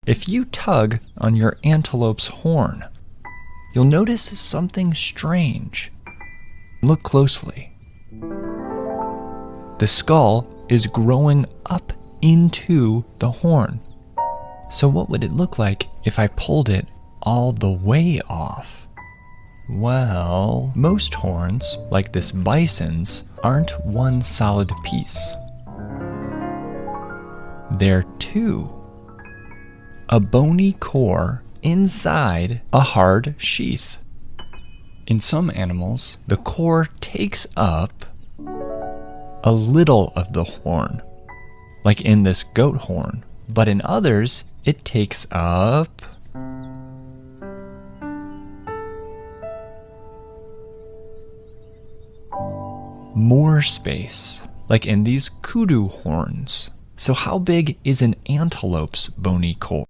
If you tug on your antelope's horn, you'll notice something strange. Look closely. The skull is growing up into the horn. So what would it look like if I pulled it all the way off? Well, most horns, like this bison's, aren't one solid piece. They're two. A bony core inside a hard sheath. In some animals, the core takes up a little of the horn, like in this goat horn, but in others, it takes up more space, like in these kudu horns. So how big is an antelope's bony core?